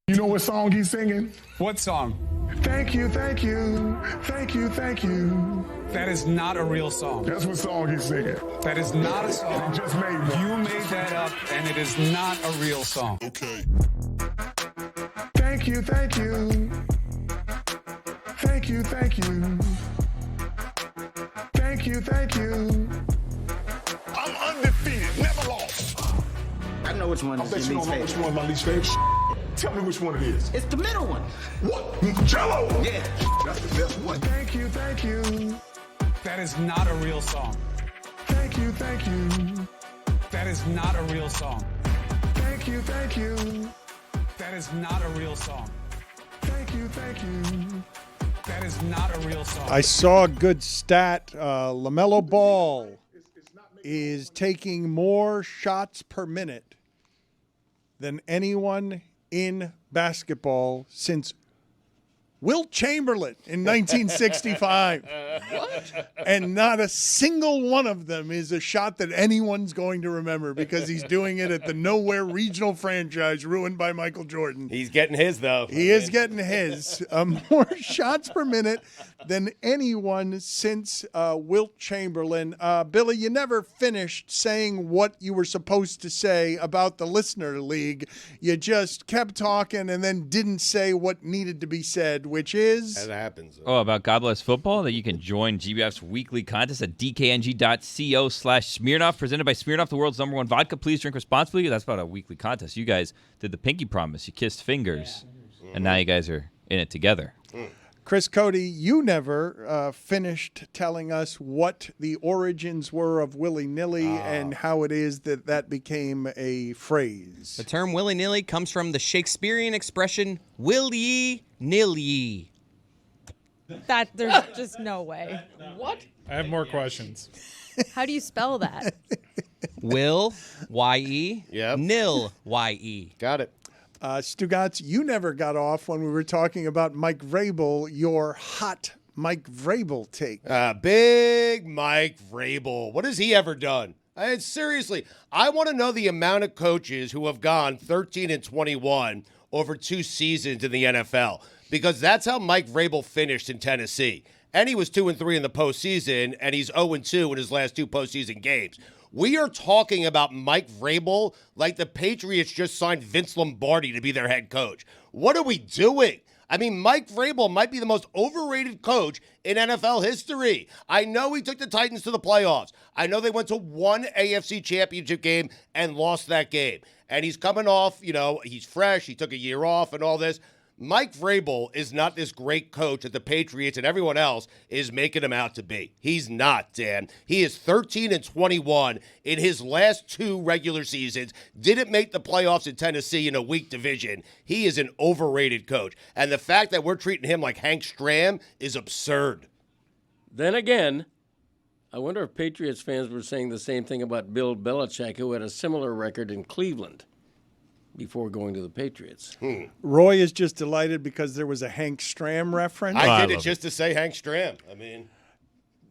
You know what song he's singing? What song? Thank you, thank you, thank you, thank you. That is not a real song. That's what song he's singing. That is not a song. He just made one. You made that up, and it is not a real song. Okay. Thank you, thank you. Thank you, thank you. Thank you, thank you. I'm undefeated, never lost. I know which one I is bet you your don't know least which favorite. one my least favorite. Tell me which one it is. It's the middle one. What? Jello? Yeah. That's the best one. Thank you, thank you. That is not a real song. Thank you, thank you. That is not a real song. Thank you, thank you. That is not a real song. Thank you, thank you. That is not a real song. I saw a good stat. Lamelo Ball is taking more shots per minute than anyone in basketball since Wilt Chamberlain in 1965. What? And not a single one of them is a shot that anyone's going to remember because he's doing it at the nowhere regional franchise ruined by Michael Jordan. He's getting his, though. He is getting his. More shots per minute than anyone since Wilt Chamberlain. Billy, you never finished saying what you were supposed to say about the Listener League. You just kept talking and then didn't say what needed to be said, which is... That happens. Oh, about God Bless Football, that you can join GBF's weekly contest at dkng.co/Smirnoff, presented by Smirnoff, the world's #1 vodka. Please drink responsibly. That's about a weekly contest. You guys did the pinky promise. You kissed fingers, and now you guys are in it together. Chris Cote, you never finished telling us what the origins were of willy-nilly and how it is that that became a phrase. The term willy-nilly comes from the Shakespearean expression willy nilly. That there's just no way. What? I have more questions. How do you spell that? Will, Y-E, Yep. nil, Y-E. Got it. Stugotz, you never got off when we were talking about Mike Vrabel, your hot Mike Vrabel take. Big Mike Vrabel. What has he ever done? Seriously, I want to know the amount of coaches who have gone 13-21 over 2 seasons in the NFL, because that's how Mike Vrabel finished in Tennessee. And he was 2-3 in the postseason, and he's 0-2 in his last 2 postseason games. We are talking about Mike Vrabel like the Patriots just signed Vince Lombardi to be their head coach. What are we doing? I mean, Mike Vrabel might be the most overrated coach in NFL history. I know he took the Titans to the playoffs. I know they went to one AFC championship game and lost that game. And he's coming off, he's fresh. He took a year off and all this. Mike Vrabel is not this great coach that the Patriots and everyone else is making him out to be. He's not, Dan. He is 13-21 in his last 2 regular seasons. Didn't make the playoffs in Tennessee in a weak division. He is an overrated coach. And the fact that we're treating him like Hank Stram is absurd. Then again, I wonder if Patriots fans were saying the same thing about Bill Belichick, who had a similar record in Cleveland before going to the Patriots. Roy is just delighted because there was a Hank Stram reference. I did it just to say Hank Stram. I mean,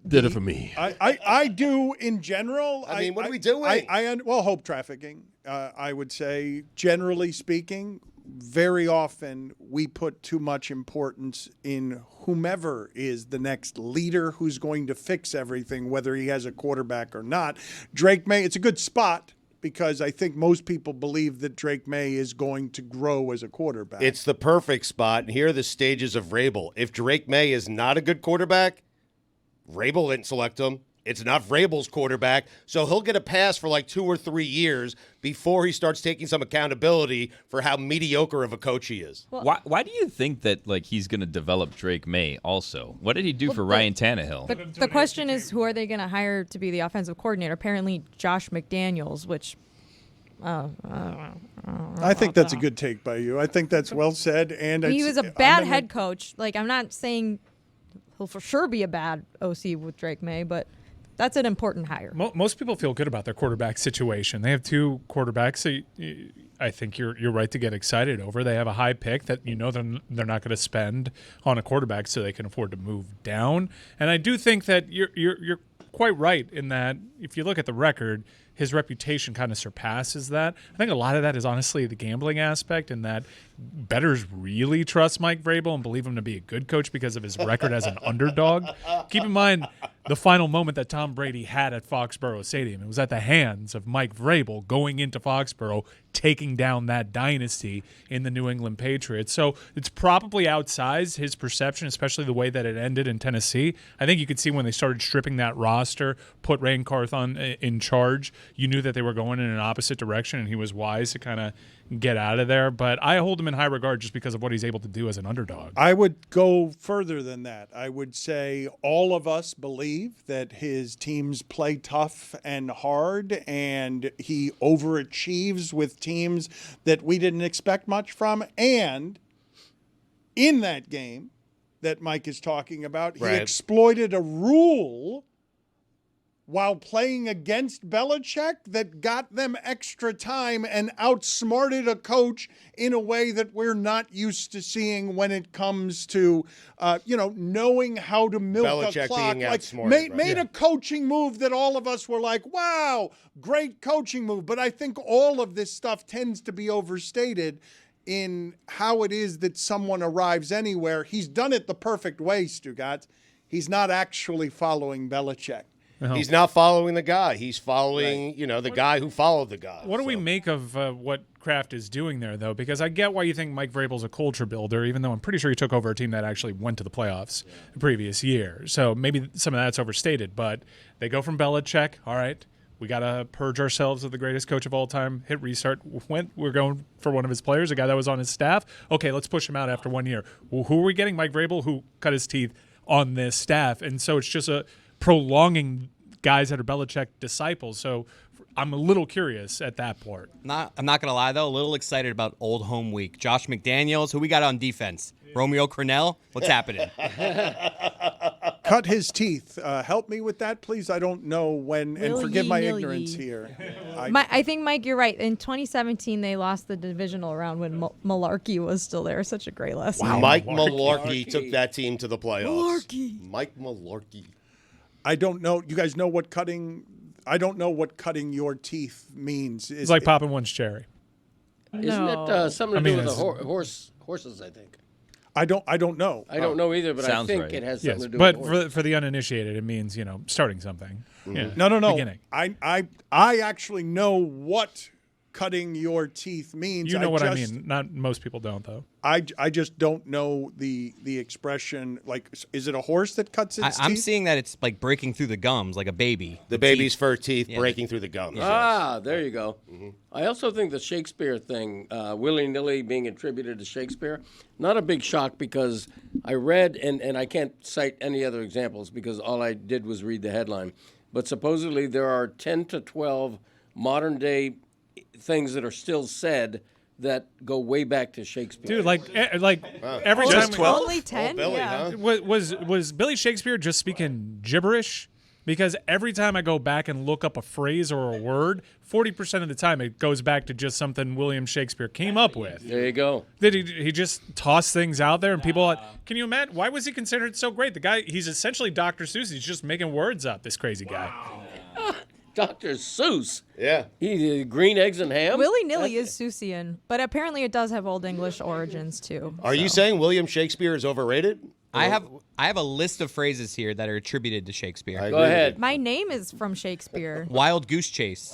did it for me. I do in general. I mean, what are we doing? Well, hope trafficking. I would say, generally speaking, very often we put too much importance in whomever is the next leader who's going to fix everything, whether he has a quarterback or not. Drake May, it's a good spot, because I think most people believe that Drake May is going to grow as a quarterback. It's the perfect spot, and here are the stages of Vrabel. If Drake May is not a good quarterback, Vrabel didn't select him. It's not Vrabel's quarterback, so he'll get a pass for like 2 or 3 years before he starts taking some accountability for how mediocre of a coach he is. Well, why do you think that he's going to develop Drake May also? What did he do for Ryan Tannehill? The question is, who are they going to hire to be the offensive coordinator? Apparently Josh McDaniels, which... I think that's a good take by you. I think that's well said. And he was a bad head coach. I'm not saying he'll for sure be a bad OC with Drake May, but that's an important hire. Most people feel good about their quarterback situation. They have 2 quarterbacks. So I think you're right to get excited over. They have a high pick that they're not going to spend on a quarterback, so they can afford to move down. And I do think that you're quite right in that if you look at the record, his reputation kind of surpasses that. I think a lot of that is honestly the gambling aspect, and that bettors really trust Mike Vrabel and believe him to be a good coach because of his record as an underdog. Keep in mind the final moment that Tom Brady had at Foxborough Stadium. It was at the hands of Mike Vrabel going into Foxborough, taking down that dynasty in the New England Patriots. So it's probably outsized his perception, especially the way that it ended in Tennessee. I think you could see when they started stripping that roster, put Ray Carthon in charge, you knew that they were going in an opposite direction, and he was wise to kind of get out of there. But I hold him in high regard just because of what he's able to do as an underdog. I would go further than that. I would say all of us believe that his teams play tough and hard, and he overachieves with teams that we didn't expect much from. And in that game that Mike is talking about, he exploited a rule while playing against Belichick that got them extra time and outsmarted a coach in a way that we're not used to seeing when it comes to, knowing how to milk Belichick a clock. being outsmarted, Made a coaching move that all of us were like, wow, great coaching move. But I think all of this stuff tends to be overstated in how it is that someone arrives anywhere. He's done it the perfect way, Stugotz. He's not actually following Belichick. He's not following the guy. He's following, the guy who followed the guy. What do we make of what Kraft is doing there, though? Because I get why you think Mike Vrabel's a culture builder, even though I'm pretty sure he took over a team that actually went to the playoffs the previous year. So maybe some of that's overstated. But they go from Belichick, all right, we got to purge ourselves of the greatest coach of all time, hit restart. We're going for one of his players, a guy that was on his staff. Okay, let's push him out after 1 year. Well, who are we getting? Mike Vrabel, who cut his teeth on this staff. And so it's just a prolonging guys that are Belichick disciples. So I'm a little curious at that part. I'm not going to lie, though. A little excited about Old Home Week. Josh McDaniels, who we got on defense? Romeo Crennel? What's happening? Cut his teeth. Help me with that, please. I don't know when, and forgive my ignorance here. I think, Mike, you're right. In 2017, they lost the divisional round when Malarkey was still there. Such a great lesson. Wow, Mike Malarkey took that team to the playoffs. Mike Malarkey. I don't know. You guys know what cutting? I don't know what cutting your teeth means. It's like popping one's cherry. Isn't it something to do with the horses? I think. I don't know. I don't know either, but I think it has something to do with horses. But for the uninitiated, it means starting something. Mm-hmm. Yeah. No. Beginning. I actually know what cutting your teeth means. You know what I mean. Not most people don't, though. I just don't know the expression. Like, is it a horse that cuts its teeth? I'm seeing that it's like breaking through the gums, like a baby. The baby's fur teeth breaking through the gums. Ah, there you go. Mm-hmm. I also think the Shakespeare thing, willy-nilly being attributed to Shakespeare, not a big shock because I read, and I can't cite any other examples because all I did was read the headline, but supposedly there are 10 to 12 modern-day things that are still said that go way back to Shakespeare. Dude, every just time only 10. Billy, yeah. huh? Was Billy Shakespeare just speaking gibberish? Because every time I go back and look up a phrase or a word, 40% of the time it goes back to just something Williams Shakespeare came up with. There you go. Did he just toss things out there and people are like, can you imagine? Why was he considered so great? The guy, he's essentially Dr. Seuss. He's just making words up, this crazy guy. Dr. Seuss. Yeah. He green eggs and ham. Willy-nilly is Seussian, but apparently it does have Old English origins too. Are you saying William Shakespeare is overrated? I have a list of phrases here that are attributed to Shakespeare. Go ahead. My name is from Shakespeare. Wild goose chase.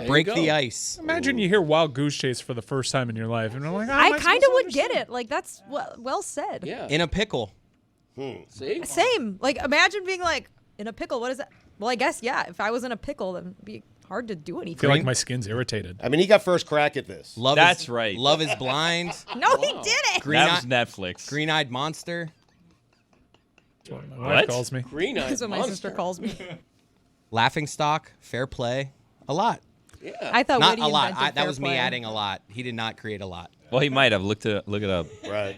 Break the ice. Imagine you hear Wild Goose Chase for the first time in your life, and you're like, I kind of would get it. Like, that's well said. Yeah. In a pickle. See? Same. Like, imagine being like, in a pickle. What is that? Well, I guess, yeah. If I was in a pickle, then it'd be hard to do I anything. feel like my skin's irritated. I mean, he got first crack at this. That's right. Love is blind. No, he didn't. That was Netflix. Green-eyed monster. That's what my wife calls me. Green-eyed That's what my sister calls me. Laughing stock. Fair play. A lot. Yeah. I thought Not Woody a lot. invented That fair was play. me adding a lot. He did not create a lot. Well, he might have. Look it up. Right.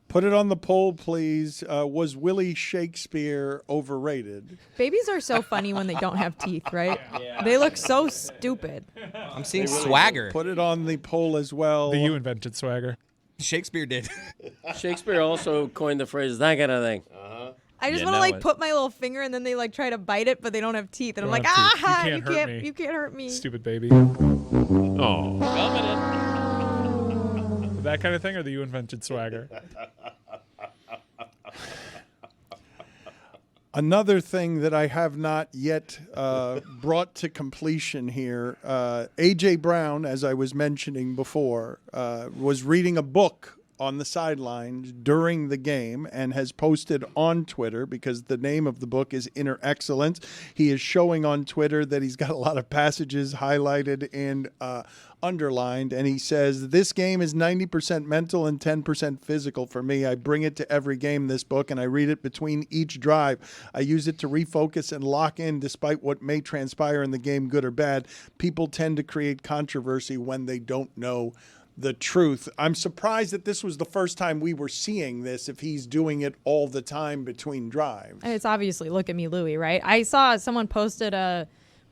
Put it on the poll, please. Was Willie Shakespeare overrated? Babies are so funny when they don't have teeth, right? They look so stupid. I'm seeing swagger. Put it on the poll as well. You invented swagger. Shakespeare did. Shakespeare also coined the phrase, that kind of thing. I just You want to know like it. put my little finger and then they like try to bite it, but they don't have teeth, and I'm Don't like, have teeth. You ah, can't hurt me. you can't hurt me. Stupid baby. Oh. That kind of thing, or the you invented swagger? Another thing that I have not yet brought to completion here, A.J. Brown, as I was mentioning before, was reading a book on the sidelines during the game and has posted on Twitter, because the name of the book is Inner Excellence. He is showing on Twitter that he's got a lot of passages highlighted and underlined, and he says, this game is 90% mental and 10% physical for me. I bring it to every game, this book, and I read it between each drive. I use it to refocus and lock in despite what may transpire in the game, good or bad. People tend to create controversy when they don't know the truth. I'm surprised that this was the first time we were seeing this, if he's doing it all the time between drives. And it's obviously Look at Me, Louie, right? I saw someone posted a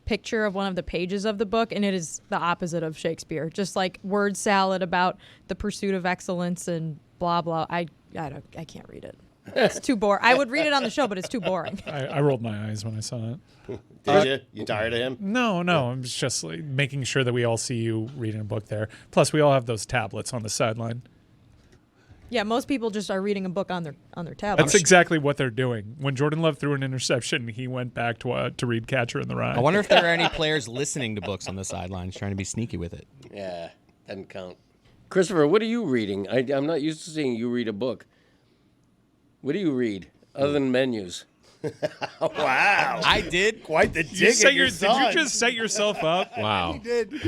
picture of one of the pages of the book, and it is the opposite of Shakespeare. Just like word salad about the pursuit of excellence and blah blah. I can't read it. It's too boring. I would read it on the show, but it's too boring. I rolled my eyes when I saw it. Did you? You tired of him? No. I'm just like making sure that we all see you reading a book there. Plus, we all have those tablets on the sideline. Yeah, most people just are reading a book on their tablet. That's exactly what they're doing. When Jordan Love threw an interception, he went back to read Catcher in the Rye. I wonder if there are any players listening to books on the sidelines trying to be sneaky with it. Yeah, doesn't count. Christopher, what are you reading? I'm not used to seeing you read a book. What do you read other than menus? Wow. I did. Quite the dig Did at your you son. just set yourself up? Wow. He did. You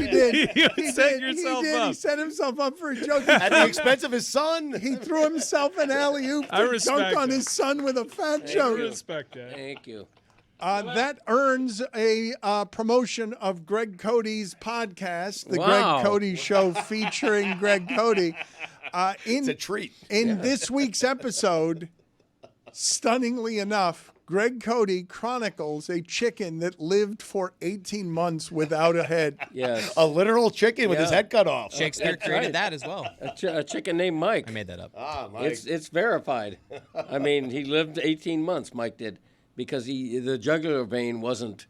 He set did. yourself He did. up. He set himself up for a joke. At the expense of his son. He threw himself an alley-oop I to respect dunk on it. his son with a fat I joke. respect that. Thank you. That earns a promotion of Greg Cote's podcast, The Wow. Greg Cote Show, featuring Greg Cote. It's a treat. In this week's episode, stunningly enough, Greg Cote chronicles a chicken that lived for 18 months without a head. Yes. A literal chicken with his Yeah. head cut off. Shakespeare That's created right. that as well. A chicken named Mike. I made that up. Ah, Mike. It's verified. I mean, he lived 18 months, Mike did, because the jugular vein wasn't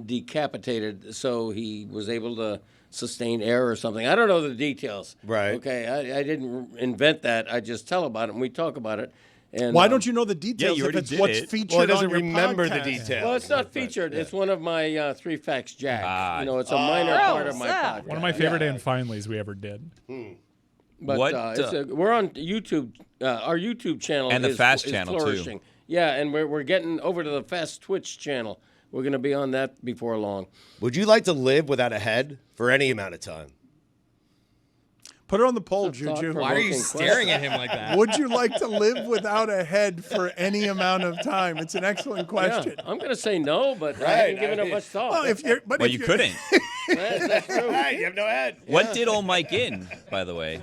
decapitated, so he was able to sustain air or something. I don't know the details. Right. Okay, I didn't invent that. I just tell about it, and we talk about it. And Why don't you know the details you if already it's did what's it. featured Well, he doesn't on your remember the podcast? details. Well, it's not featured. It's one of my 3 Facts Jack. It's a minor Gross, part of my yeah. podcast. One of my favorite and finalies we ever did. But What, we're on YouTube. Our YouTube channel And the is, Fast is channel, too. flourishing. Yeah, and we're getting over to the Fast Twitch channel. We're going to be on that before long. Would you like to live without a head for any amount of time? Put it on the poll, It's a Juju. thought-provoking Why are you staring at him like that? Would you like to live without a head for any amount of time? It's an excellent question. Yeah, I'm going to say no, but I Right, haven't given I it mean- much thought. Well, if you're, but Well, if you you're- couldn't. That's true. Hey, you have no head. What did old Mike in, by the way?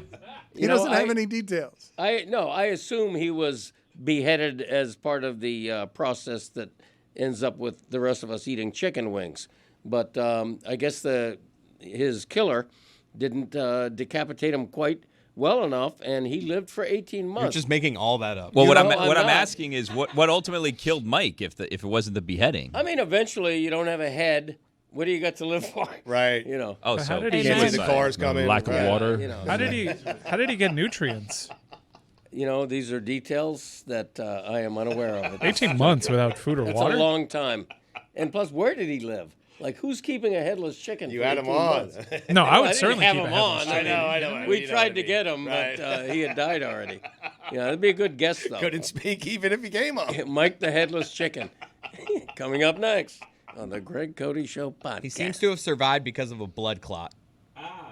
He doesn't have any details. I assume he was beheaded as part of the process that ends up with the rest of us eating chicken wings. But I guess his killer didn't decapitate him quite well enough, and he lived for 18 You're months. just making all that up. Well, You what know, I'm I'm not. asking is what ultimately killed Mike if it wasn't the beheading? I mean, eventually you don't have a head. What do you got to live for? Right. You know. Oh, How so did he Can't see the suicide. cars coming. Lack of Right. water. You know. How did he get nutrients? You know, these are details that I am unaware of. 18 months without food or That's water? a long time. And plus, where did he live? Like, who's keeping a headless chicken? You for had him 18 on. months? No, I Well, would didn't certainly have keep him a headless on. I chicken. know. We tried to get him, Right. but he had died already. Yeah, that'd be a good guess, though. Couldn't speak even if he came up. Mike the Headless Chicken. Coming up next on the Greg Cote Show podcast. He seems to have survived because of a blood clot.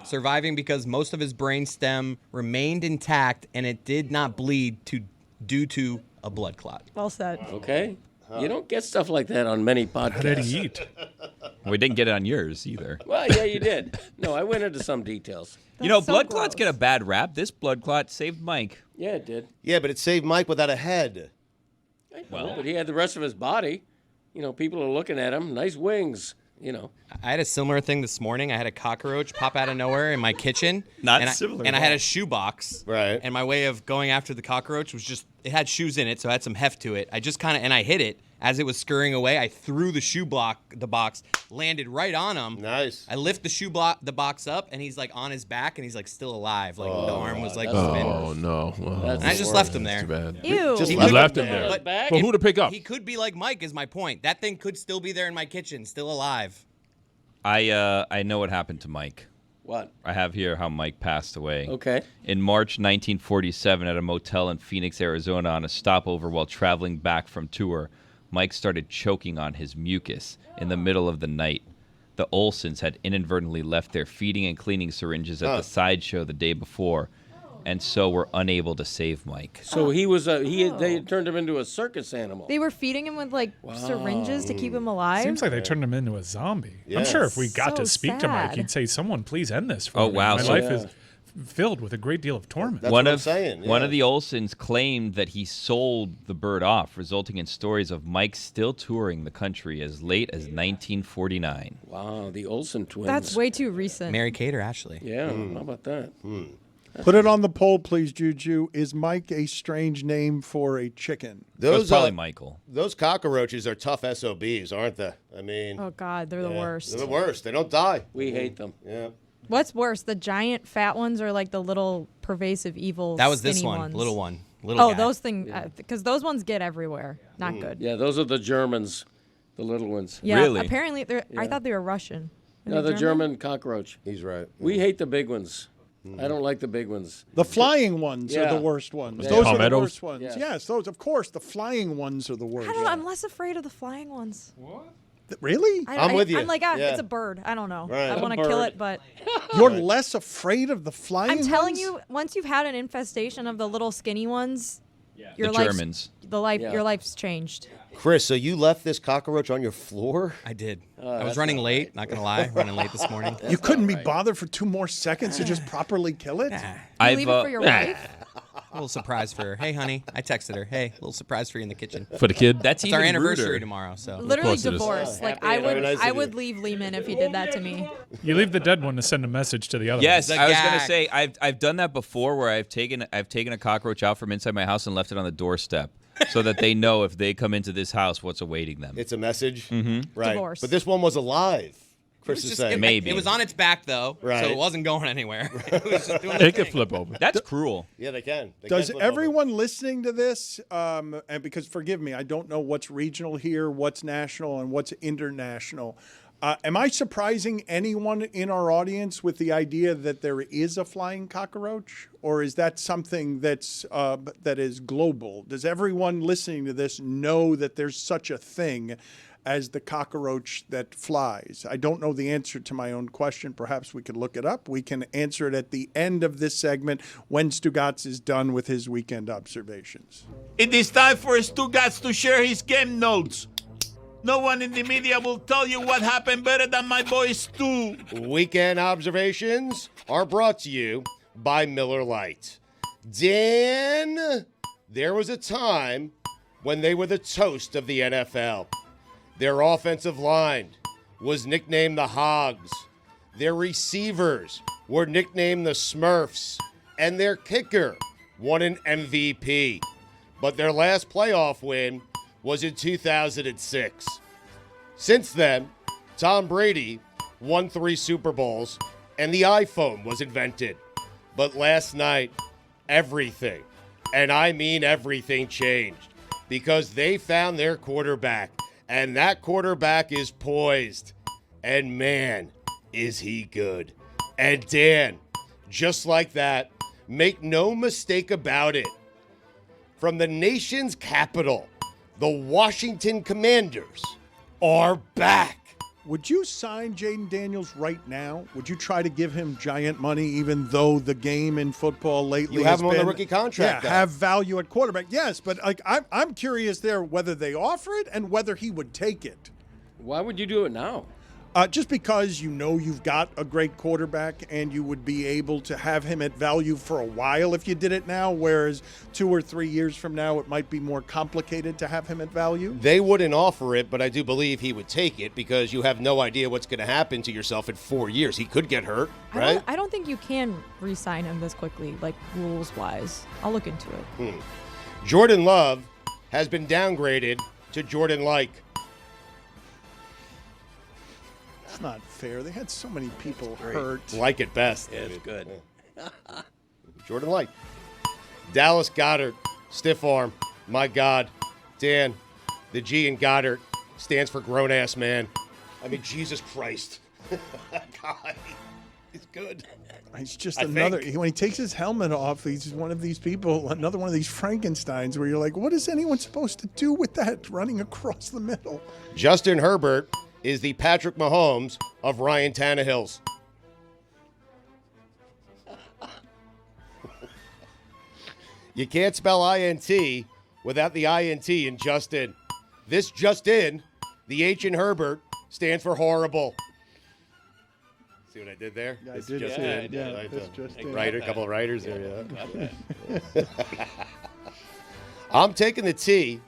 Surviving because most of his brain stem remained intact and it did not bleed due to a blood clot. Well said. Okay. You don't get stuff like that on many podcasts. How did he eat? We didn't get it on yours either. Well, yeah, you did. No, I went into some details. You know, That's so blood clots gross. get a bad rap. This blood clot saved Mike. Yeah, it did. Yeah, but it saved Mike without a head. Well, but he had the rest of his body. You know, people are looking at him. Nice wings. I had a similar thing this morning. I had a cockroach pop out of nowhere in my kitchen. Similar. And I had a shoe box. Right. And my way of going after the cockroach was just, it had shoes in it, so it had some heft to it. I just and I hit it. As it was scurrying away, I threw the box, landed right on him. Nice. I lift the box up, and he's like on his back, and he's like still alive. Like the arm was like Oh, spinning. no. And I just left him there. Too bad. Ew. Just You left left him him there. there. Back? For who to pick up? He could be like Mike, is my point. That thing could still be there in my kitchen, still alive. I know what happened to Mike. What? I have here how Mike passed away. Okay. In March 1947, at a motel in Phoenix, Arizona, on a stopover while traveling back from tour, Mike started choking on his mucus in the middle of the night. The Olsons had inadvertently left their feeding and cleaning syringes at the sideshow the day before, and so were unable to save Mike. So he was they turned him into a circus animal. They were feeding him with syringes to keep him alive. Seems like they turned him into a zombie. Yeah. I'm sure if we got So to speak to Mike, sad. he'd say, "Someone please end this for Oh, me. wow. My So- life is filled with a great deal of torment." That's One what I'm of saying, one yeah. of the Olsons claimed that he sold the bird off, resulting in stories of Mike still touring the country as late as 1949. Wow, the Olsen twins. That's way too recent. Mary Kate or Ashley? Yeah, how about that? Put it on the poll, please, Juju. Is Mike a strange name for a chicken? It was Those probably Michael. Those cockroaches are tough SOBs, aren't they? I mean, Oh God, they're the worst. they're the worst. They don't die. We hate them. Yeah. What's worse, the giant fat ones or like the little pervasive evil? That was this skinny one, ones? little one. Oh, guy. those things, because those ones get everywhere. Not good. Yeah, those are the Germans, the little ones. Yeah, Really? apparently they're. I thought they were Russian. Are No, they the German cockroach. He's right. We hate the big ones. I don't like the big ones. The flying ones are Yeah. the worst ones. Yeah. Those are the Palmettos? worst ones. Yeah. Yes, those. Of course, the flying ones are the worst. I don't know. I'm less afraid of the flying ones. Really? I'm with you. I'm like, Yeah. it's a bird. I don't know. Right. I A want to kill bird. it, but You're less afraid of the flying I'm ones? telling you, once you've had an infestation of the little skinny ones, your The life's- Germans. Yeah. your life's changed. Chris, so you left this cockroach on your floor? I did. I that's was running not late, not going to lie. Running late this morning. You couldn't be bothered for 2 more seconds to just properly kill it? You I've leave it for your wife. A little surprise for her. Hey, honey. I texted her. Hey, a little surprise for you in the kitchen. For the kid? That's It's even our anniversary ruder. tomorrow, so. Literally course it is. divorce. Like happy I and would, nice of I you. would leave Lehman if he did that to me. You leave the dead one to send a message to the other Yes, The I was gonna gag. say I've done that before, where I've taken a cockroach out from inside my house and left it on the doorstep, so that they know if they come into this house what's awaiting them. It's a message? Mm-hmm. Right. Divorce. But this one was alive. It was Chris is just- saying. it, Maybe. It was on its back, though, so Right. it wasn't going anywhere. It was just doing It its could thing. flip over. That's cruel. Yeah, they can. They Does can flip over. everyone listening to this, and because forgive me, I don't know what's regional here, what's national, and what's international. Am I surprising anyone in our audience with the idea that there is a flying cockroach, or is that something that is global? Does everyone listening to this know that there's such a thing as the cockroach that flies? I don't know the answer to my own question. Perhaps we could look it up. We can answer it at the end of this segment when Stugotz is done with his weekend observations. It is time for Stugotz to share his game notes. No one in the media will tell you what happened better than my boy Stu. Weekend observations are brought to you by Miller Lite. Dan, there was a time when they were the toast of the NFL. Their offensive line was nicknamed the Hogs. Their receivers were nicknamed the Smurfs. And their kicker won an MVP. But their last playoff win was in 2006. Since then, Tom Brady won 3 Super Bowls and the iPhone was invented. But last night, everything, and I mean everything, changed because they found their quarterback. And that quarterback is poised. And man, is he good. And Dan, just like that, make no mistake about it. From the nation's capital, the Washington Commanders are back. Would you sign Jaden Daniels right now? Would you try to give him giant money, even though the game in football lately You have has him on the been- rookie contract, Yeah, though. have value at quarterback. Yes, but like I'm curious there whether they offer it and whether he would take it. Why would you do it now? Just because you know you've got a great quarterback and you would be able to have him at value for a while if you did it now, whereas 2 or 3 years from now it might be more complicated to have him at value? They wouldn't offer it, but I do believe he would take it because you have no idea what's going to happen to yourself in 4 years. He could get hurt, right? I don't think you can re-sign him this quickly, like rules-wise. I'll look into it. Jordan Love has been downgraded to Jordan-like. It's not fair. They had so many people hurt. Like it best. Yeah, it's good. Jordan-like. Dallas Goddard, stiff arm. My God. Dan, the G in Goddard stands for grown-ass man. I mean, Jesus Christ. God, he's good. He's just another. think. When he takes his helmet off, he's one of these people, another one of these Frankensteins where you're like, what is anyone supposed to do with that running across the middle? Justin Herbert is the Patrick Mahomes of Ryan Tannehills. You can't spell INT without the INT in Justin. This Justin, the H in Herbert, stands for horrible. See what I did there? Yeah, I This did just see in. it. Yeah, Right, this just in. Writer, a couple of writers there. Yeah. I'm taking the T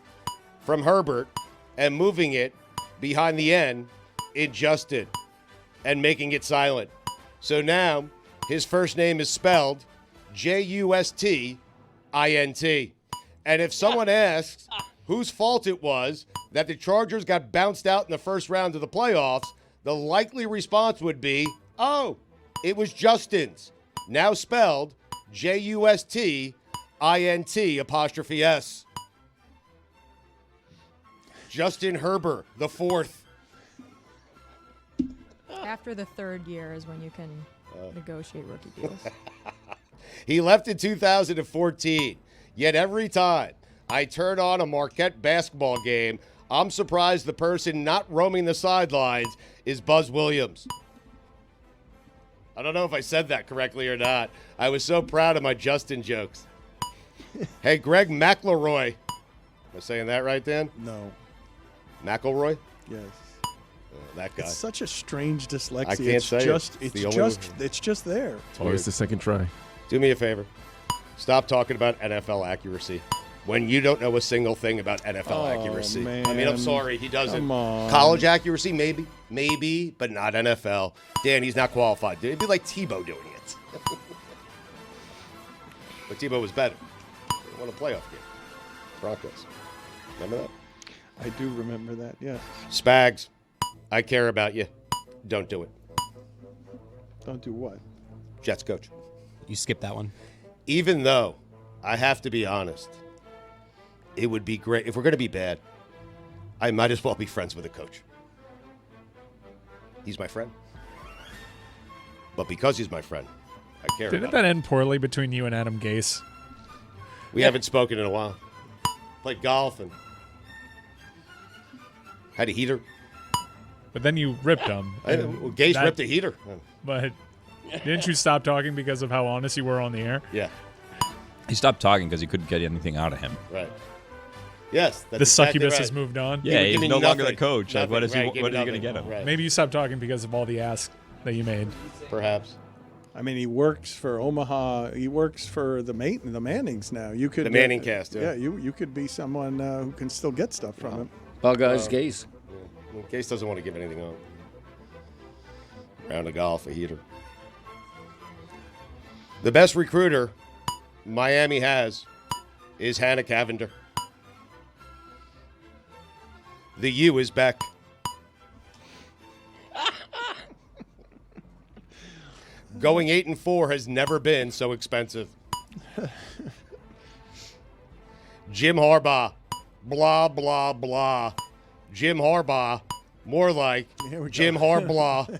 from Herbert and moving it behind the N in Justin and making it silent. So now his first name is spelled Justin. And if someone asks whose fault it was that the Chargers got bounced out in the first round of the playoffs, the likely response would be, oh, it was Justin's. Now spelled Justin apostrophe S. Justin Herbert, the fourth. After the 3rd year is when you can negotiate rookie deals. He left in 2014, yet every time I turn on a Marquette basketball game, I'm surprised the person not roaming the sidelines is Buzz Williams. I don't know if I said that correctly or not. I was so proud of my Justin jokes. Hey, Greg McElroy. Am I saying that right, Dan? No. McElroy? Yes. That guy. It's such a strange dyslexia. I can't say it. It's just there. It's always the second try. Do me a favor. Stop talking about NFL accuracy when you don't know a single thing about NFL accuracy. Man. I mean, I'm sorry, he doesn't. Come on. College accuracy, maybe, but not NFL. Dan, he's not qualified. It'd be like Tebow doing it. But Tebow was better. He won a playoff game. Broncos. Remember that? I do remember that, yes. Spags, I care about you. Don't do it. Don't do what? Jets coach. You skipped that one. Even though I have to be honest, it would be great. If we're going to be bad, I might as well be friends with the coach. He's my friend. But because he's my friend, I care Didn't about that him. end poorly between you and Adam Gase? We haven't spoken in a while. Played golf and had a heater. But then you ripped him. Gase ripped a heater. But didn't you stop talking because of how honest you were on the air? Yeah, He stopped talking because he couldn't get anything out of him. right. Yes, that's The exactly succubus right. has moved on. Yeah, would he's give me no longer the nothing. coach. Like, what is Nothing, he? right, What give are me you going to get him? nothing. Right. Maybe you stopped talking because of all the asks that you made. Perhaps. I mean, he works for Omaha. He works for the Mannings now. You could The Manning cast, yeah. Yeah, you could be someone who can still get stuff from him. Bug eyes Gase. Well, Gase doesn't want to give anything up. Round of golf, a heater. The best recruiter Miami has is Hannah Cavender. The U is back. Going 8-4 has never been so expensive. Jim Harbaugh. Blah, blah, blah. Jim Harbaugh. More like Here we go. Jim Harblah.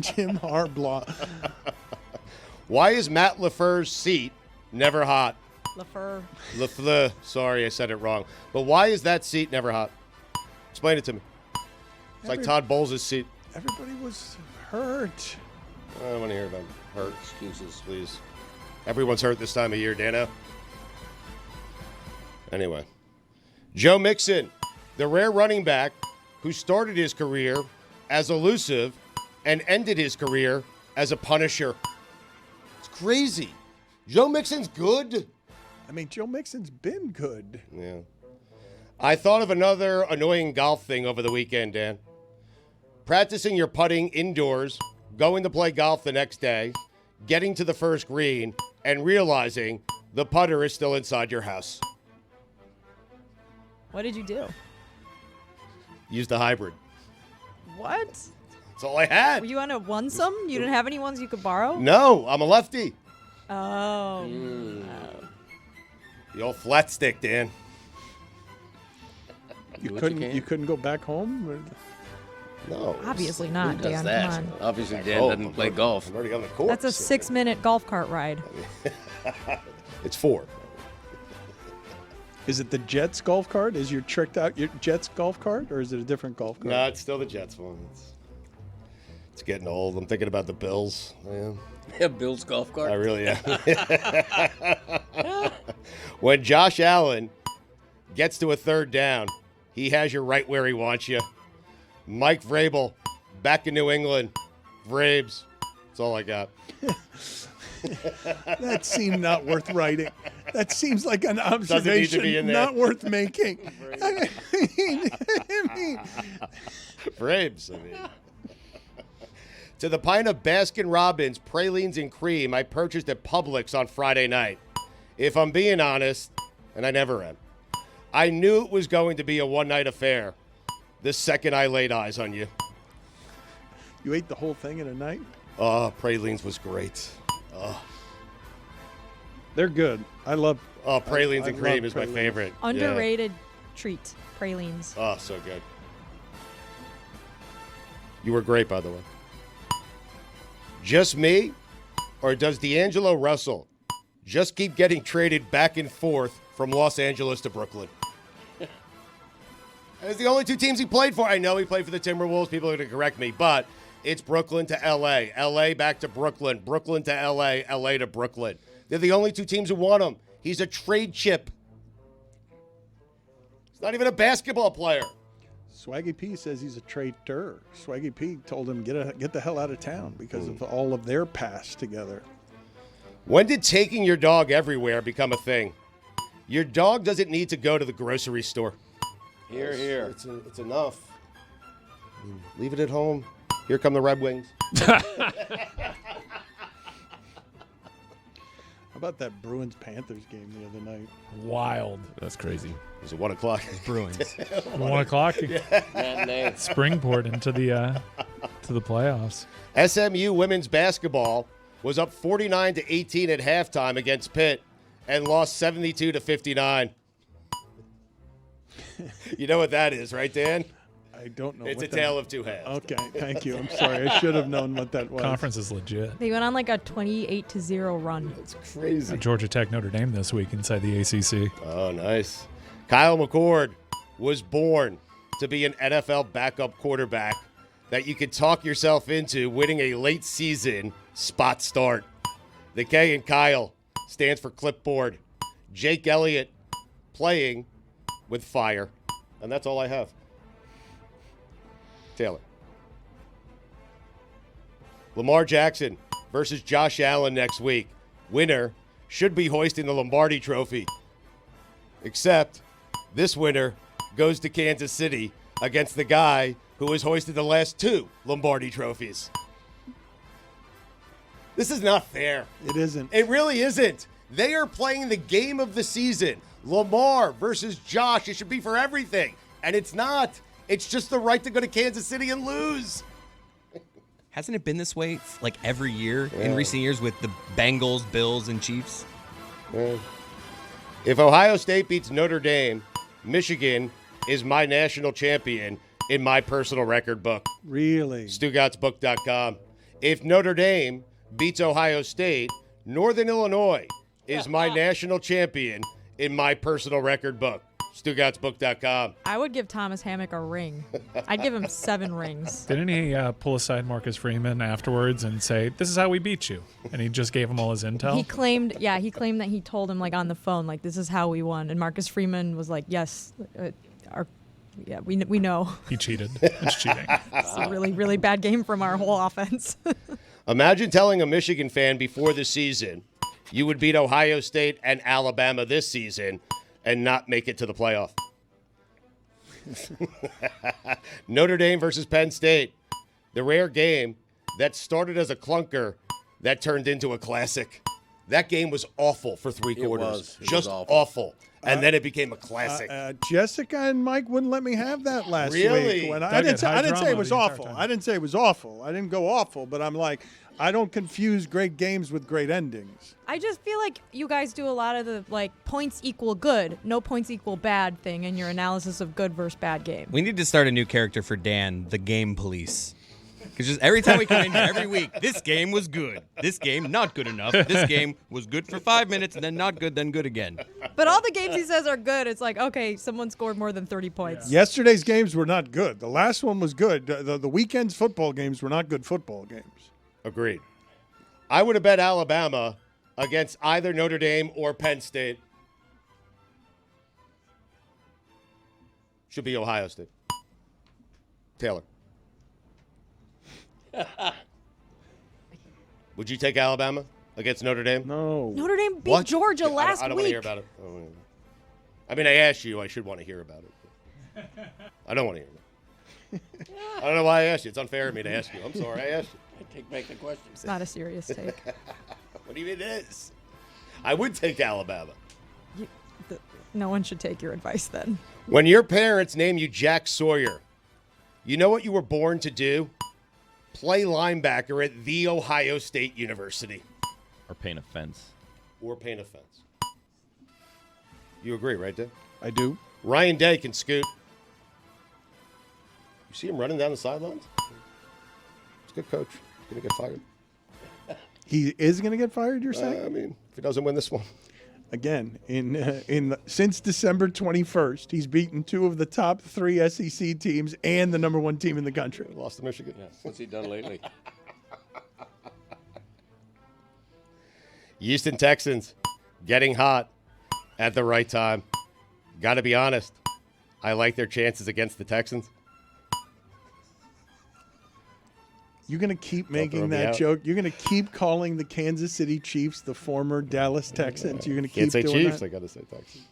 Jim Harblah. Why is Matt LaFleur's seat never hot? LaFleur. LaFleur. Sorry, I said it wrong. But why is that seat never hot? Explain it to me. It's like Todd Bowles' seat. Everybody was hurt. I don't want to hear about hurt. Excuses, please. Everyone's hurt this time of year, Dano. Anyway. Joe Mixon, the rare running back who started his career as elusive and ended his career as a punisher. It's crazy. Joe Mixon's good. I mean, Joe Mixon's been good. Yeah. I thought of another annoying golf thing over the weekend, Dan. Practicing your putting indoors, going to play golf the next day, getting to the first green, and realizing the putter is still inside your house. What did you do? Use the hybrid. What? That's all I had. Were you on a one-some? You didn't have any ones you could borrow? No, I'm a lefty. Oh. The old flat stick, Dan. You couldn't go back home? No. Obviously not, Who does Dan. that? Come on. Obviously, Dan doesn't play golf. I'm already on the course. That's a 6-minute golf cart ride. It's 4. Is it the Jets golf cart? Is your tricked out your Jets golf cart, or is it a different golf cart? No, it's still the Jets one. It's getting old. I'm thinking about the Bills. Yeah, Bill's golf cart. I really am. When Josh Allen gets to a third down, he has you right where he wants you. Mike Vrabel, back in New England. Vrabes. That's all I got. That seemed not worth writing. That seems like an Doesn't need to be observation in there. not worth making. I mean, Vrabes, I mean. To the pint of Baskin Robbins pralines and cream I purchased at Publix on Friday night. If I'm being honest, and I never am, I knew it was going to be a one-night affair the second I laid eyes on you. you ate the whole thing in a night? Oh, pralines was great. Oh, They're good. I love. pralines I and cream love is my pralines. favorite. Yeah. Underrated treat, pralines. Oh, so good. You were great, by the way. Just me, or does D'Angelo Russell just keep getting traded back and forth from Los Angeles to Brooklyn? It's the only two teams he played for. I know he played for the Timberwolves. People are going to correct me, but it's Brooklyn to L.A., L.A. back to Brooklyn, Brooklyn to L.A., L.A. to Brooklyn. They're the only two teams who want him. He's a trade chip. He's not even a basketball player. Swaggy P says he's a traitor. Swaggy P told him get the hell out of town because of all of their past together. When did taking your dog everywhere become a thing? Your dog doesn't need to go to the grocery store. Here, here. It's enough. I mean, leave it at home. Here come the Red Wings. How about that Bruins-Panthers game the other night? Wild. That's crazy. It was at 1 o'clock. Bruins. 1 o'clock. Matinee. Springboard into the to the playoffs. SMU women's basketball was up 49-18 at halftime against Pitt and lost 72-59. You know what that is, right, Dan? I don't know. It's what a tale of two halves. Okay, thank you. I'm sorry. I should have known what that was. Conference is legit. They went on like a 28-0 run. It's crazy. Georgia Tech, Notre Dame this week inside the ACC. Oh, nice. Kyle McCord was born to be an NFL backup quarterback that you could talk yourself into winning a late season spot start. The K in Kyle stands for clipboard. Jake Elliott playing with fire. And that's all I have. Taylor. Lamar Jackson versus Josh Allen next week. Winner should be hoisting the Lombardi Trophy. Except this winner goes to Kansas City against the guy who has hoisted the last 2 Lombardi trophies. This is not fair. It isn't. It really isn't. They are playing the game of the season. Lamar versus Josh. It should be for everything. And it's not. It's just the right to go to Kansas City and lose. Hasn't it been this way like every year in recent years with the Bengals, Bills, and Chiefs? If Ohio State beats Notre Dame, Michigan is my national champion in my personal record book. Really? StugottsBook.com. If Notre Dame beats Ohio State, Northern Illinois is my national champion in my personal record book. StugottsBook.com. I would give Thomas Hammock a ring. I'd give him 7 rings. Didn't he pull aside Marcus Freeman afterwards and say, "This is how we beat you"? And he just gave him all his intel. He claimed that he told him like on the phone, like, this is how we won. And Marcus Freeman was like, yes, Yeah, we know. He cheated. It's cheating. It's a really, really bad game from our whole offense. Imagine telling a Michigan fan before the season you would beat Ohio State and Alabama this season and not make it to the playoff. Notre Dame versus Penn State. The rare game that started as a clunker that turned into a classic. That game was awful for three quarters. It Just was awful. And then it became a classic. Jessica and Mike wouldn't let me have that last Really? week. When Doug I didn't had high say drama it was the entire awful. time. I didn't say it was awful. I didn't go awful, but I'm like, I don't confuse great games with great endings. I just feel like you guys do a lot of the like points equal good, no points equal bad thing in your analysis of good versus bad game. We need to start a new character for Dan, the game police. Because just every time we come in here, every week, this game was good. This game, not good enough. This game was good for 5 minutes, and then not good, then good again. But all the games he says are good. It's like, okay, someone scored more than 30 points. Yesterday's games were not good. The last one was good. The weekend's football games were not good football games. Agreed. I would have bet Alabama against either Notre Dame or Penn State. Should be Ohio State. Taylor. Would you take Alabama against Notre Dame? No. Notre Dame beat What? Georgia last I don't week. want to hear about it. I mean, I asked you. I should want to hear about it. I don't want to hear about it. I don't know why I asked you. It's unfair of me to ask you. I'm sorry I asked you. I take back the question. It's not a serious take. What do you mean it is? I would take Alabama. No one should take your advice then. When your parents name you Jack Sawyer, you know what you were born to do? Play linebacker at The Ohio State University. Or paint a fence. Or paint a fence. You agree, right, Dan? I do. Ryan Day can scoot. You see him running down the sidelines? He's a good coach. He's going to get fired. He is going to get fired, you're saying? I mean, if he doesn't win this one. Again, since December 21st, he's beaten 2 of the top 3 SEC teams and the number 1 team in the country. Lost to Michigan. Yeah, what's he done lately? Houston Texans getting hot at the right time. Got to be honest, I like their chances against the Texans. You're going to keep Don't throw making me that out. joke. You're going to keep calling the Kansas City Chiefs the former Dallas Texans. You're going to Can't keep say doing Chiefs. that? I got to say Texans.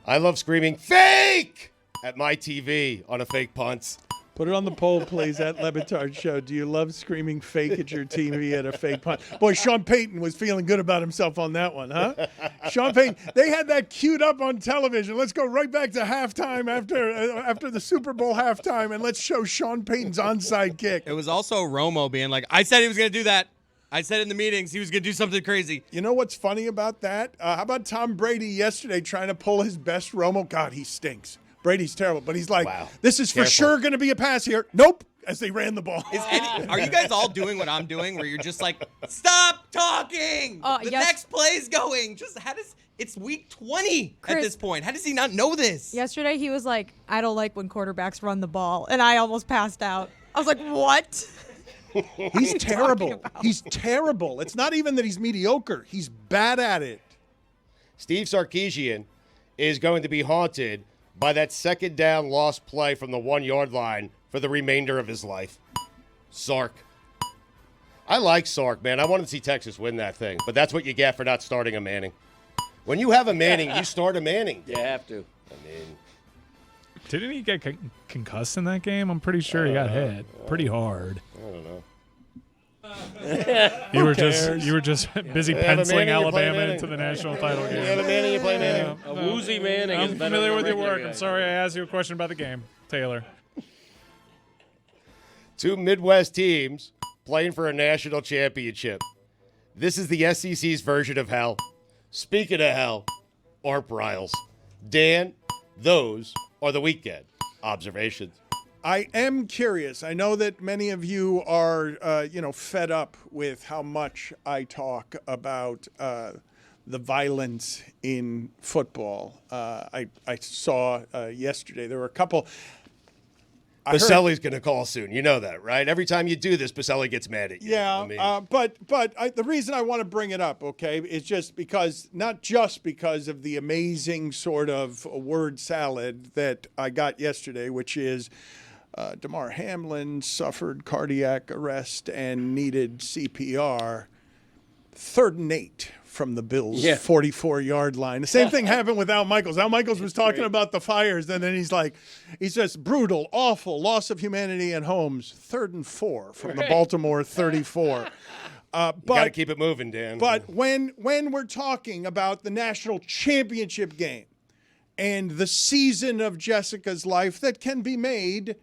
I love screaming fake at my TV on a fake punt. Put it on the poll, please, at Le Batard Show. Do you love screaming fake at your TV at a fake punt? Boy, Sean Payton was feeling good about himself on that one, huh? Sean Payton, they had that queued up on television. Let's go right back to halftime after the Super Bowl halftime, and let's show Sean Payton's onside kick. It was also Romo being like, I said he was going to do that. I said in the meetings he was going to do something crazy. You know what's funny about that? How about Tom Brady yesterday trying to pull his best Romo? God, he stinks. Brady's terrible, but he's like, Wow. this is Careful. for sure going to be a pass here. Nope, as they ran the ball. Are you guys all doing what I'm doing where you're just like, stop talking? The yes. next play's going. It's week 20 at Chris, this point. How does he not know this? Yesterday he was like, I don't like when quarterbacks run the ball. And I almost passed out. I was like, what? He's terrible. He's terrible. It's not even that he's mediocre. He's bad at it. Steve Sarkisian is going to be haunted by that second down lost play from the 1-yard line for the remainder of his life. Sark. I like Sark, man. I wanted to see Texas win that thing, but that's what you get for not starting a Manning. When you have a Manning, you start a Manning. You have to. I mean, Didn't he get concussed in that game? I'm pretty sure he got hit pretty hard. I don't know. You were just busy You have a penciling Manning, you play Alabama Manning. into the national title You have a game. Manning, you play Manning. A woozy Manning is I'm better familiar than with a your regular work. guy. I'm sorry I asked you a question about the game, Taylor. 2 Midwest teams playing for a national championship. This is the SEC's version of hell. Speaking of hell, Art Briles. Dan, those are the weekend observations. I am curious. I know that many of you are, fed up with how much I talk about the violence in football. I saw yesterday there were a couple. Baselli's going to call soon. You know that, right? Every time you do this, Baselli gets mad at you. Yeah, I mean, but the reason I want to bring it up, okay, is just because, not just because of the amazing sort of word salad that I got yesterday, which is Damar Hamlin suffered cardiac arrest and needed CPR. 3rd and 8 from the Bills' 44-yard line. The same thing happened with Al Michaels. Al Michaels was talking about the fires, and then he's just brutal, awful, loss of humanity and homes. 3rd and 4 from the Baltimore 34. But got to keep it moving, Dan. But when we're talking about the national championship game and the season of Jessica's life that can be made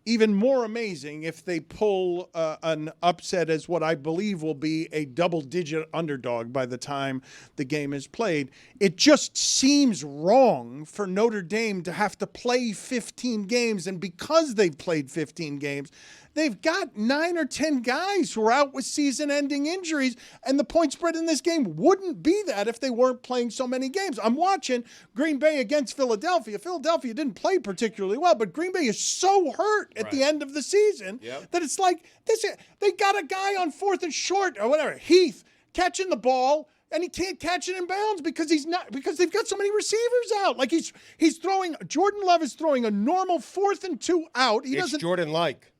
even more amazing if they pull an upset as what I believe will be a double-digit underdog by the time the game is played. It just seems wrong for Notre Dame to have to play 15 games, and because they've played 15 games, they've got 9 or 10 guys who are out with season-ending injuries, and the point spread in this game wouldn't be that if they weren't playing so many games. I'm watching Green Bay against Philadelphia. Philadelphia didn't play particularly well, but Green Bay is so hurt at the end of the season that it's like this. They got a guy on 4th and short or whatever, Heath, catching the ball, and he can't catch it in bounds because they've got so many receivers out. Like he's throwing. Jordan Love is throwing a normal 4th and 2 out. It's Jordan-like.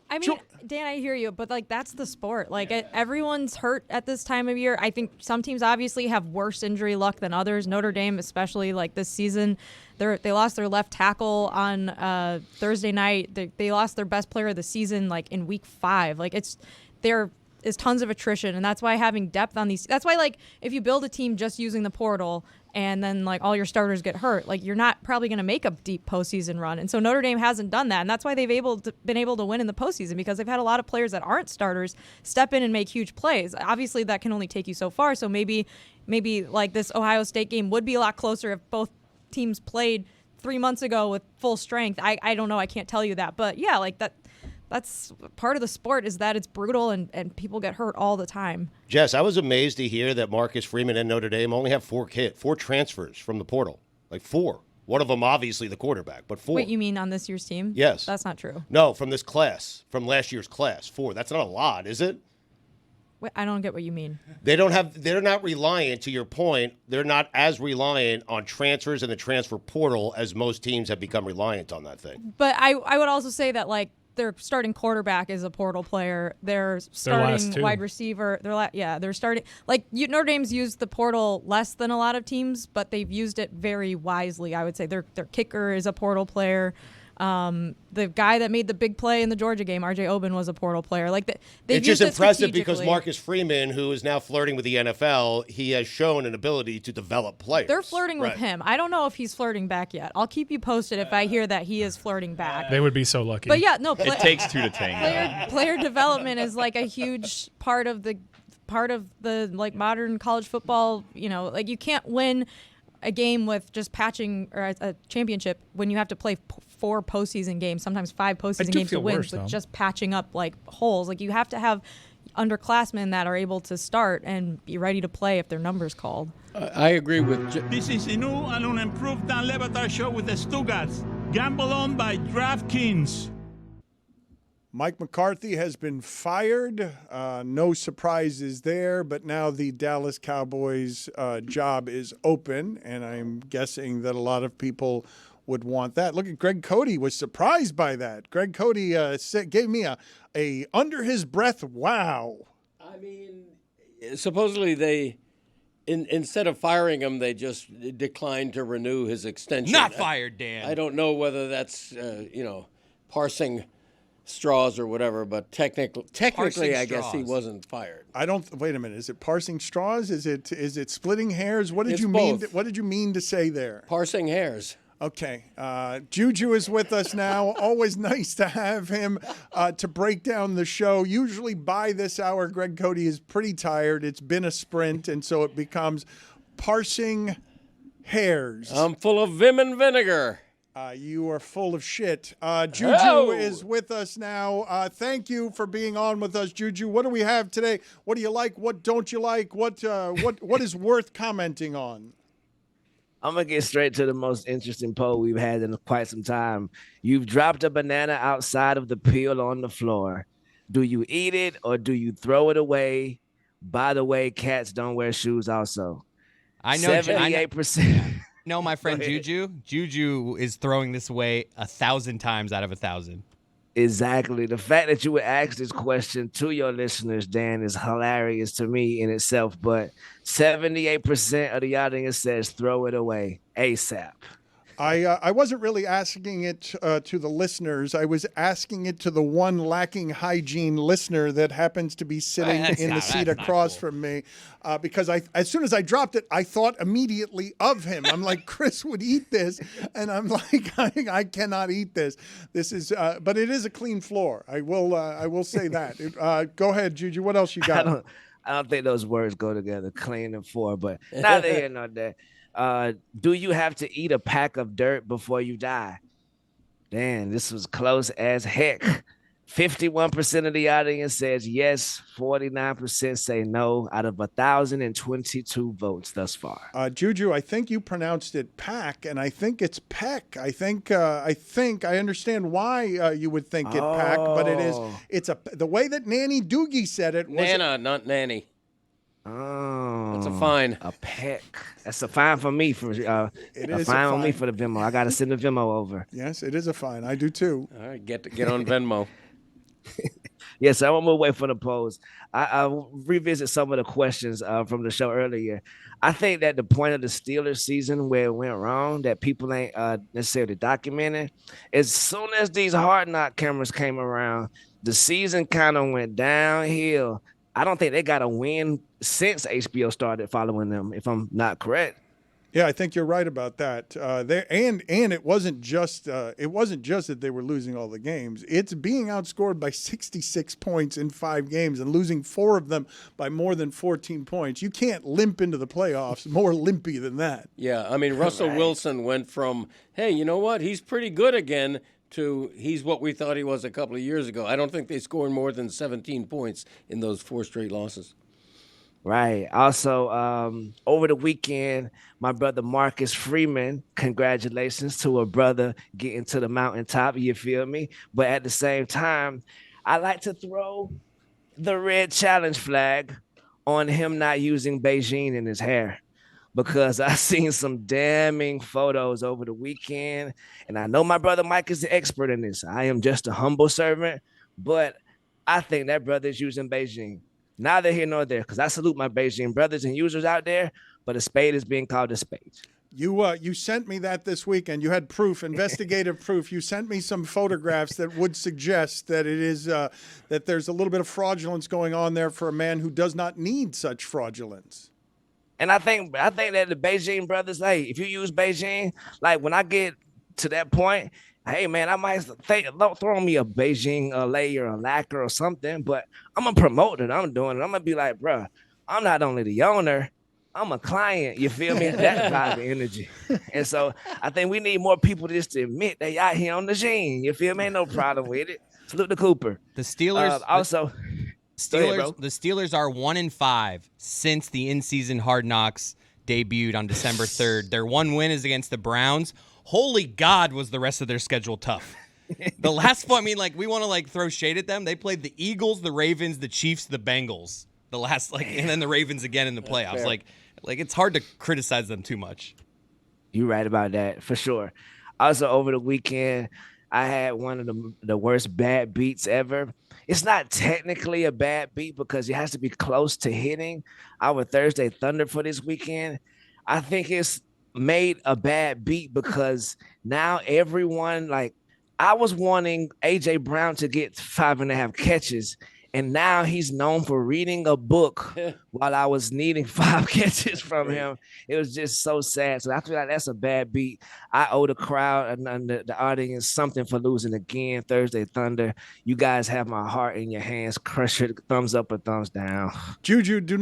I mean, Dan, I hear you, but that's the sport. Everyone's hurt at this time of year. I think some teams obviously have worse injury luck than others. Notre Dame, especially this season, they lost their left tackle on Thursday night. They lost their best player of the season in week 5. There is tons of attrition, and that's why having depth on these. That's why if you build a team just using the portal, and then all your starters get hurt, you're not probably going to make a deep postseason run. And so Notre Dame hasn't done that, and that's why they've been able to win in the postseason, because they've had a lot of players that aren't starters step in and make huge plays. Obviously, that can only take you so far. So maybe this Ohio State game would be a lot closer if both teams played 3 months ago with full strength. I don't know. I can't tell you that, but yeah, that's part of the sport, is that it's brutal and people get hurt all the time. Jess, I was amazed to hear that Marcus Freeman and Notre Dame only have 4 transfers from the portal. 4. One of them obviously the quarterback, but 4. Wait, you mean on this year's team? Yes. That's not true. No, from this class, from last year's class, 4. That's not a lot, is it? Wait, I don't get what you mean. They're not reliant, to your point, they're not as reliant on transfers in the transfer portal as most teams have become reliant on that thing. But I would also say that their starting quarterback is a portal player. Their starting wide receiver, they're starting Notre Dame's used the portal less than a lot of teams, but they've used it very wisely. I would say their kicker is a portal player. The guy that made the big play in the Georgia game, R.J. Oben, was a portal player. It's just impressive because Marcus Freeman, who is now flirting with the NFL, he has shown an ability to develop players. They're flirting with him. I don't know if he's flirting back yet. I'll keep you posted if I hear that he is flirting back. They would be so lucky. But yeah, no. It takes 2 to tango. Player development is a huge part of the modern college football. You can't win a game with just patching, or a championship, when you have to play 4 postseason games, sometimes 5 postseason games to win, with just patching up holes. You have to have underclassmen that are able to start and be ready to play if their number's called. I agree with. This is the new and unimproved Dan Le Batard Show with the Stugotz. Gamble on by DraftKings. Mike McCarthy has been fired. No surprises there, but now the Dallas Cowboys job is open, and I'm guessing that a lot of people would want that. Look at Greg Cote, was surprised by that. Greg Cote gave me a under his breath wow. I mean, supposedly they, instead of firing him, they just declined to renew his extension. Not fired, Dan. I don't know whether that's parsing straws or whatever, but technically I guess he wasn't fired. Wait a minute. Is it parsing straws? Is it splitting hairs? What did It's you mean? both. What did you mean to say there? Parsing hairs. Okay. Juju is with us now. Always nice to have him to break down the show. Usually by this hour, Greg Cote is pretty tired. It's been a sprint, and so it becomes parsing hairs. I'm full of vim and vinegar. You are full of shit. Juju is with us now. Thank you for being on with us, Juju. What do we have today? What do you like? What don't you like? What is worth commenting on? I'm going to get straight to the most interesting poll we've had in quite some time. You've dropped a banana outside of the peel on the floor. Do you eat it or do you throw it away? By the way, cats don't wear shoes also. I know 78%. No, my friend Juju. Juju is throwing this away 1,000 times out of 1,000. Exactly. The fact that you would ask this question to your listeners, Dan, is hilarious to me in itself. But 78% of the audience says throw it away ASAP. I wasn't really asking it to the listeners. I was asking it to the one lacking hygiene listener that happens to be sitting in the seat across from me. Because as soon as I dropped it, I thought immediately of him. I'm like, Chris would eat this, and I'm like, I cannot eat this. This is, but it is a clean floor. I will say that. Go ahead, Juju. What else you got? I don't think those words go together, clean and floor. But neither here nor there. Do you have to eat a pack of dirt before you die? Damn, this was close as heck. 51% of the audience says yes. 49% say no out of 1,022 votes thus far. Juju, I think you pronounced it pack, and I think it's peck. I think I understand why you would think it pack, but it's the way that Nanny Doogie said it. Nana, not Nanny. Oh, that's a fine. A peck. That's a fine for me. It is a fine on me for the Venmo. I got to send the Venmo over. Yes, it is a fine. I do too. All right, get on Venmo. Yes, I won't move away from the polls. I'll revisit some of the questions from the show earlier. I think that the point of the Steelers season where it went wrong, that people ain't necessarily documenting, as soon as these Hard Knock cameras came around, the season kind of went downhill. I don't think they got a win since HBO started following them, if I'm not correct. Yeah, I think you're right about that. And it wasn't just that they were losing all the games. It's being outscored by 66 points in 5 games and losing 4 of them by more than 14 points. You can't limp into the playoffs more limpy than that. Yeah, I mean, Russell Wilson went from, hey, you know what, he's pretty good again, to he's what we thought he was a couple of years ago. I don't think they scored more than 17 points in those 4 straight losses. Right. Also, over the weekend, my brother Marcus Freeman, congratulations to a brother getting to the mountaintop, you feel me? But at the same time, I like to throw the red challenge flag on him not using Beijing in his hair, because I seen some damning photos over the weekend. And I know my brother Mike is the expert in this. I am just a humble servant, but I think that brother is using Beijing. Neither here nor there, because I salute my Beijing brothers and users out there, but a spade is being called a spade. You sent me that this weekend. You had proof, investigative proof. You sent me some photographs that would suggest that it is that there's a little bit of fraudulence going on there for a man who does not need such fraudulence. And I think that the Beijing brothers, hey, if you use Beijing, like when I get to that point, hey man, I might throw me a Beijing layer or lacquer or something, but I'm gonna promote it. I'm doing it. I'm gonna be like, bro, I'm not only the owner, I'm a client. You feel me? That type of energy. And so I think we need more people just to admit they out here on the gene. You feel me? Ain't no problem with it. Salute to Cooper. The Steelers the Steelers are 1-5 since the in-season Hard Knocks debuted on December 3rd. Their one win is against the Browns. Holy God, was the rest of their schedule tough. The last one, I mean, like, we want to, like, throw shade at them. They played the Eagles, the Ravens, the Chiefs, the Bengals. The last, like, and then the Ravens again in the playoffs. Like, it's hard to criticize them too much. You're right about that, for sure. Also, over the weekend, I had one of the worst bad beats ever. It's not technically a bad beat because it has to be close to hitting our Thursday Thunder for this weekend. I think it's made a bad beat because now everyone, like, I was wanting A.J. Brown to get 5.5 catches, and now he's known for reading a book while I was needing 5 catches from him. It was just so sad. So I feel like that's a bad beat. I owe the crowd and the audience something for losing again. Thursday Thunder. You guys have my heart in your hands. Crush it. Thumbs up or thumbs down. Juju, you do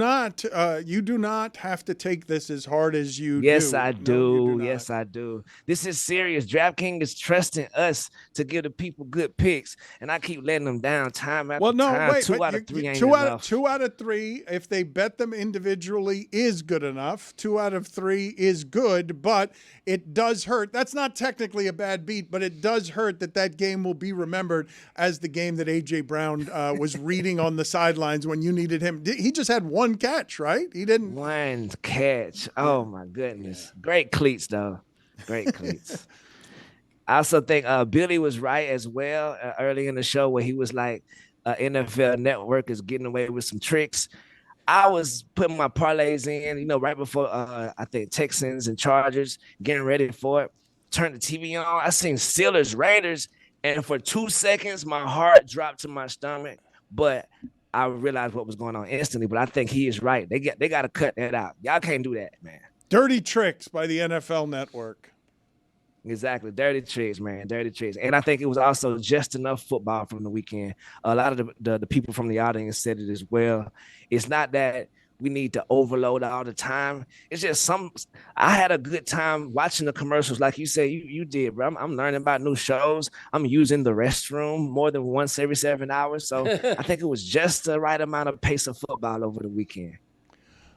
not have to take this as hard as you do. Yes, I do. No, do yes, I do. This is serious. DraftKings is trusting us to give the people good picks, and I keep letting them down time after time. two out of three ain't two enough. Two out of three, if they bet them individually, is good enough. 2 out of 3 is good, but it does hurt. That's not technically a bad beat, but it does hurt that game will be remembered as the game that A.J. Brown was reading on the sidelines when you needed him. He just had one catch, right? He didn't. One catch. Oh, my goodness. Great cleats, though. Great cleats. I also think Billy was right as well early in the show where he was like, NFL Network is getting away with some tricks. I was putting my parlays in, right before I think Texans and Chargers, getting ready for it. Turned the TV on. I seen Steelers, Raiders, and for 2 seconds, my heart dropped to my stomach. But I realized what was going on instantly. But I think he is right. They got to cut that out. Y'all can't do that, man. Dirty tricks by the NFL Network. Exactly. Dirty tricks, man. Dirty tricks. And I think it was also just enough football from the weekend. A lot of the people from the audience said it as well. It's not that we need to overload all the time. It's just I had a good time watching the commercials like you said you did, bro. I'm learning about new shows. I'm using the restroom more than once every 7 hours. So I think it was just the right amount of pace of football over the weekend.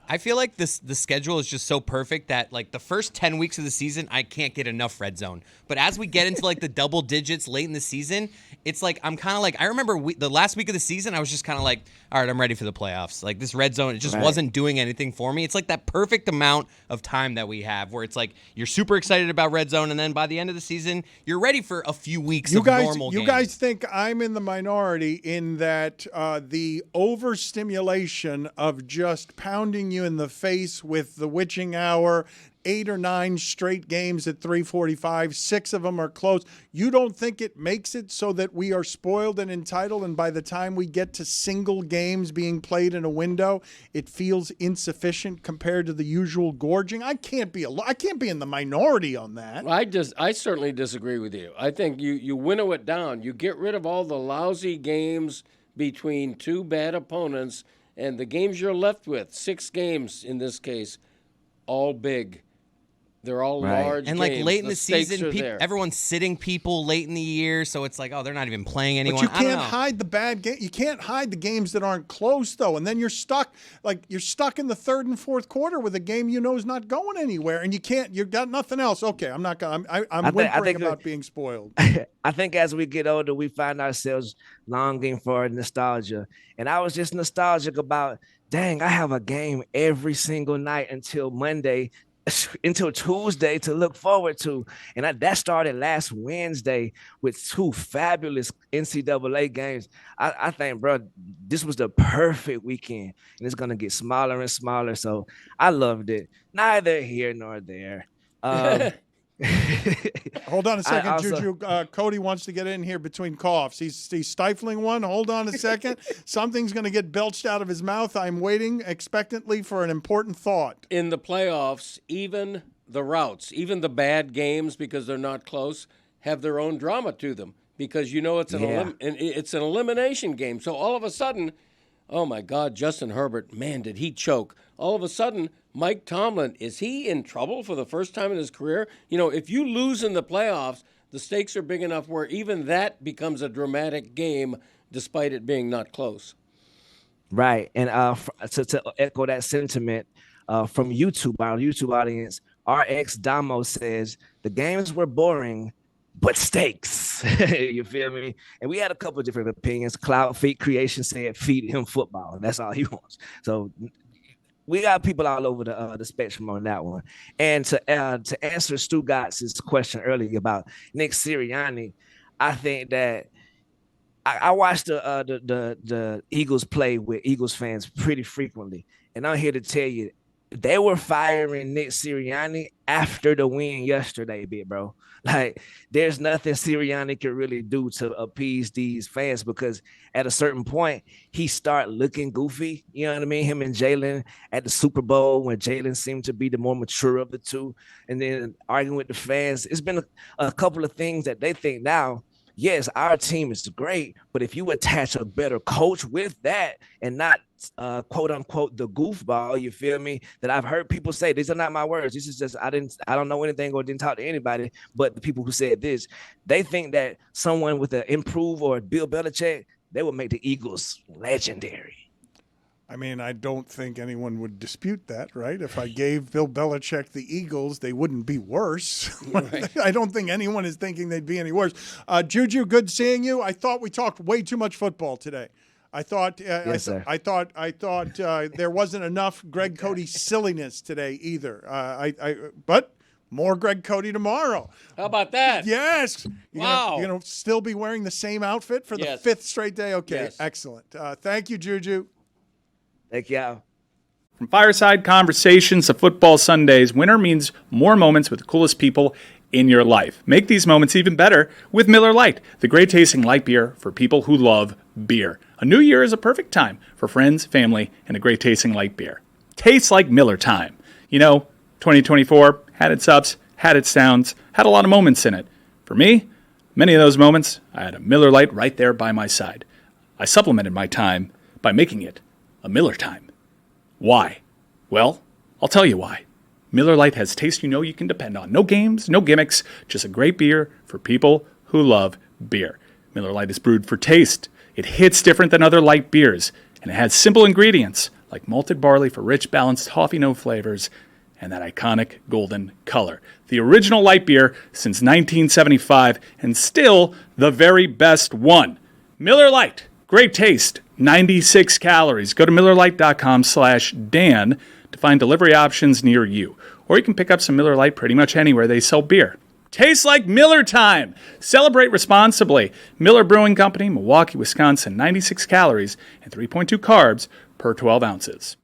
I feel like the schedule is just so perfect that like the first 10 weeks of the season, I can't get enough red zone. But as we get into like the double digits late in the season, it's like I'm kind of like, I remember the last week of the season, I was just kind of like, all right, I'm ready for the playoffs. Like this red zone, it just wasn't doing anything for me. It's like that perfect amount of time that we have where it's like you're super excited about red zone, and then by the end of the season, you're ready for a few weeks of normal games. You guys think I'm in the minority in that the overstimulation of just pounding you in the face with the witching hour, 8 or 9 straight games at 3:45, 6 of them are close. You don't think it makes it so that we are spoiled and entitled, and by the time we get to single games being played in a window, it feels insufficient compared to the usual gorging? I can't be in the minority on that. I certainly disagree with you. I think you winnow it down. You get rid of all the lousy games between two bad opponents, and the games you're left with, 6 games in this case, all big. They're all large and like games. late in the season, everyone's sitting people late in the year, so it's like, oh, they're not even playing anyone. But you can't hide the bad game. You can't hide the games that aren't close, though, and then you're stuck in the third and fourth quarter with a game you know is not going anywhere, and you've got nothing else. Okay, I'm whimpering about being spoiled. I think as we get older, we find ourselves longing for nostalgia, and I was just nostalgic about, dang, I have a game every single night until Tuesday to look forward to. And that started last Wednesday with 2 fabulous NCAA games. I think, bro, this was the perfect weekend, and it's going to get smaller and smaller. So I loved it. Neither here nor there. Hold on a second, Juju. Cody wants to get in here between coughs. He's stifling one. Hold on a second. Something's going to get belched out of his mouth. I'm waiting expectantly for an important thought. In the playoffs, even the routes, even the bad games, because they're not close, have their own drama to them, because it's an elimination game. So all of a sudden, oh my God, Justin Herbert, man, did he choke. All of a sudden, Mike Tomlin, is he in trouble for the first time in his career? If you lose in the playoffs, the stakes are big enough where even that becomes a dramatic game despite it being not close. Right. And to echo that sentiment from YouTube, our YouTube audience, RX Damo says, the games were boring, but stakes. You feel me? And we had a couple of different opinions. Cloud Feet Creation said, feed him football. That's all he wants. So we got people all over the spectrum on that one. And to answer Stugotz's question earlier about Nick Sirianni, I think that I watched the Eagles play with Eagles fans pretty frequently, and I'm here to tell you, they were firing Nick Sirianni after the win yesterday, big bro. Like, there's nothing Sirianni can really do to appease these fans, because at a certain point, he start looking goofy. You know what I mean? Him and Jalen at the Super Bowl, when Jalen seemed to be the more mature of the two, and then arguing with the fans. It's been a couple of things that they think now, yes, our team is great, but if you attach a better coach with that and not quote unquote the goofball, you feel me? That I've heard people say, these are not my words. This is just I don't know anything or didn't talk to anybody, but the people who said this, they think that someone with an improved or Bill Belichick, they would make the Eagles legendary. I mean, I don't think anyone would dispute that, right? If I gave Bill Belichick the Eagles, they wouldn't be worse. Right. I don't think anyone is thinking they'd be any worse. Juju, good seeing you. I thought we talked way too much football today. I thought I thought there wasn't enough Greg Cote silliness today either. But more Greg Cote tomorrow. How about that? Yes. Wow. You're going to still be wearing the same outfit for the fifth straight day? Okay, yes. Excellent. Thank you, Juju. Thank y'all. From fireside conversations to football Sundays, winter means more moments with the coolest people in your life. Make these moments even better with Miller Lite, the great tasting light beer for people who love beer. A new year is a perfect time for friends, family, and a great tasting light beer. Tastes like Miller time. 2024 had its ups, had its downs, had a lot of moments in it. For me, many of those moments, I had a Miller Lite right there by my side. I supplemented my time by making it a Miller time. Why? Well, I'll tell you why. Miller Lite has taste you can depend on. No games, no gimmicks, just a great beer for people who love beer. Miller Lite is brewed for taste. It hits different than other light beers, and it has simple ingredients like malted barley for rich, balanced toffee note flavors and that iconic golden color. The original light beer since 1975 and still the very best one. Miller Lite, great taste. 96 calories. Go to MillerLite.com/Dan to find delivery options near you. Or you can pick up some Miller Lite pretty much anywhere they sell beer. Tastes like Miller time. Celebrate responsibly. Miller Brewing Company, Milwaukee, Wisconsin. 96 calories and 3.2 carbs per 12 ounces.